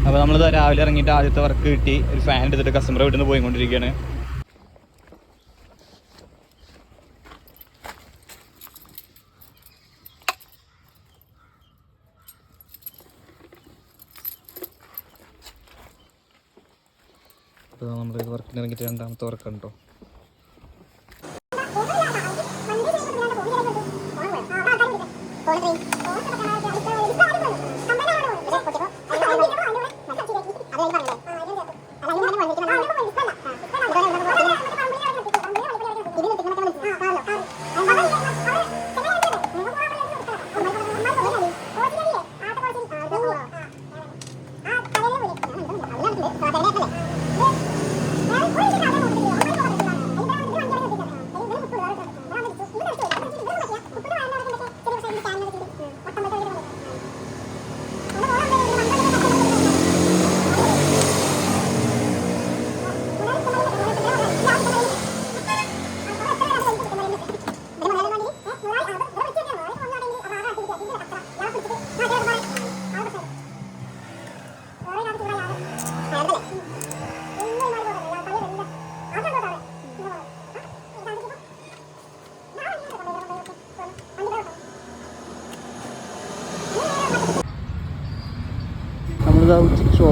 അപ്പോൾ നമ്മൾ രാവിലെ ഇറങ്ങിയിട്ട് ആദ്യത്തെ വർക്ക് കിട്ടി. ഒരു ഫാൻ എടുത്തിട്ട് കസ്റ്റമറെ വീട്ടിൽ നിന്ന് പോയിക്കൊണ്ടിരിക്കുകയാണ്. അപ്പോൾ നമ്മൾ വർക്കിന് ഇറങ്ങിയിട്ട് രണ്ടാമത്തെ വർക്കാണ് കേട്ടോ.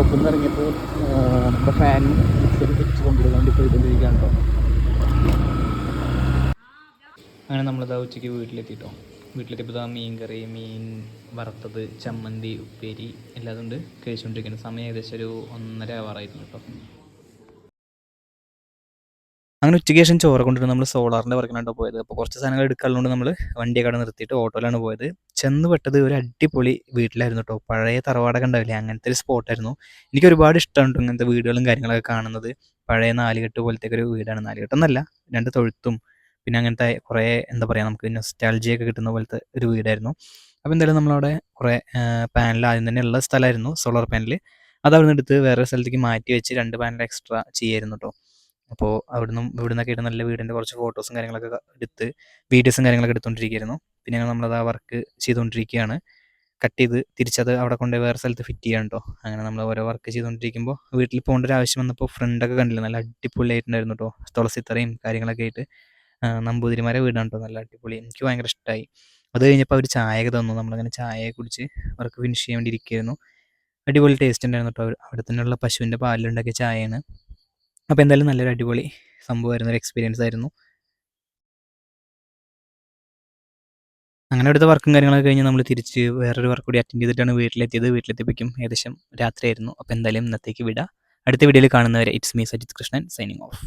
പുറത്തുനിന്ന് ഇറങ്ങിയപ്പോൾ നമ്മുടെ ഫാനും മിക്സറും തിരിച്ച് കൊണ്ടുപോകാണ്ട് പോയിക്കൊണ്ടിരിക്കുകയാണ് കേട്ടോ. അങ്ങനെ നമ്മളിതാ ഉച്ചയ്ക്ക് വീട്ടിലെത്തിയിട്ടോ. വീട്ടിലെത്തിയപ്പോൾ മീൻ കറി, മീൻ വറുത്തത്, ചമ്മന്തി, ഉപ്പേരി എല്ലാതും ഉണ്ട് കഴിച്ചുകൊണ്ടിരിക്കുന്നത്. സമയം ഏകദേശം ഒരു 1:30 ആവാറായിരുന്നു കേട്ടോ. അങ്ങനെ ഉച്ചയ്ക്ക് ശേഷം ചോറ് കൊണ്ടിട്ട് നമ്മൾ സോളാറിൻ്റെ വർക്കിനാട്ടോ പോയത്. അപ്പോൾ കുറച്ച് സാധനങ്ങൾ എടുക്കാനുള്ളതുകൊണ്ട് നമ്മൾ വണ്ടിയൊക്കെ അവിടെ നിർത്തിയിട്ട് ഓട്ടോയിലാണ് പോയത്. ചെന്ന് പെട്ടത് ഒരു അടിപൊളി വീട്ടിലായിരുന്നു കേട്ടോ. പഴയ തറവാടൊക്കെ ഉണ്ടാവില്ലേ, അങ്ങനത്തെ ഒരു സ്പോട്ടായിരുന്നു. എനിക്ക് ഒരുപാട് ഇഷ്ടമുണ്ട് ഇങ്ങനത്തെ വീടുകളും കാര്യങ്ങളൊക്കെ കാണുന്നത്. പഴയ നാലുകെട്ട് പോലത്തെ ഒരു വീടാണ്. നാലുകെട്ടൊന്നല്ല, 2 തൊഴുത്തും പിന്നെ അങ്ങനത്തെ കുറേ എന്താ പറയുക, നമുക്ക് നൊസ്റ്റാൾജിയൊക്കെ കിട്ടുന്ന പോലത്തെ ഒരു വീടായിരുന്നു. അപ്പോൾ എന്തായാലും നമ്മളവിടെ കുറേ പാനൽ ആദ്യം തന്നെ ഉള്ള സ്ഥലമായിരുന്നു, സോളാർ പാനൽ. അത് അവിടെ നിന്ന് എടുത്ത് വേറെ സ്ഥലത്തേക്ക് മാറ്റി വെച്ച് 2 പാനൽ എക്സ്ട്രാ ചെയ്യായിരുന്നു കേട്ടോ. അപ്പോൾ ഇവിടുന്നൊക്കെ ആയിട്ട് നല്ല വീടിൻ്റെ കുറച്ച് ഫോട്ടോസും കാര്യങ്ങളൊക്കെ എടുത്ത് വീഡിയോസും കാര്യങ്ങളൊക്കെ എടുത്തുകൊണ്ടിരിക്കുകയായിരുന്നു. പിന്നെ നമ്മളത് ആ വർക്ക് ചെയ്തുകൊണ്ടിരിക്കുകയാണ്. കട്ട് ചെയ്ത് തിരിച്ചത് അവിടെ കൊണ്ട് വേറെ സ്ഥലത്ത് ഫിറ്റ് ചെയ്യാൻ കേട്ടോ. അങ്ങനെ നമ്മൾ ഓരോ വർക്ക് ചെയ്തുകൊണ്ടിരിക്കുമ്പോൾ വീട്ടിൽ പോകേണ്ട ഒരു ആവശ്യം വന്നപ്പോൾ ഫ്രണ്ടൊക്കെ കണ്ടില്ല, നല്ല അടിപൊളിയായിട്ടുണ്ടായിരുന്നു കേട്ടോ. തുളസിത്തറയും കാര്യങ്ങളൊക്കെ ആയിട്ട് നമ്പൂതിരിമാരെ വീടാണ് കേട്ടോ, നല്ല അടിപൊളി. എനിക്ക് ഭയങ്കര ഇഷ്ടമായി. അത് കഴിഞ്ഞപ്പോൾ അവർ ചായയൊക്കെ തന്നു. നമ്മളങ്ങനെ ചായയെ കുടിച്ച് വർക്ക് ഫിനിഷ് ചെയ്യാൻ വേണ്ടി ഇരിക്കുകയായിരുന്നു. അടിപൊളി ടേസ്റ്റ് ഉണ്ടായിരുന്നു കേട്ടോ. അവിടെ തന്നെയുള്ള പശുവിൻ്റെ പാലിലുണ്ടാക്കിയ ചായയാണ്. അപ്പോൾ എന്തായാലും നല്ലൊരു അടിപൊളി സംഭവമായിരുന്നു, ഒരു എക്സ്പീരിയൻസ് ആയിരുന്നു. അങ്ങനെ അവിടുത്തെ വർക്കും കാര്യങ്ങളൊക്കെ കഴിഞ്ഞ് നമ്മൾ തിരിച്ച് വേറൊരു വർക്ക് കൂടി അറ്റൻഡ് ചെയ്തിട്ടാണ് വീട്ടിലെത്തിയത്. വീട്ടിലെത്തിയപ്പോഴേക്കും ഏകദേശം രാത്രിയായിരുന്നു. അപ്പോൾ എന്തായാലും ഇന്നത്തേക്ക് വിടാം. അടുത്ത വീഡിയോയിൽ കാണുന്നവരെ it's me Sajith Krishnan signing off.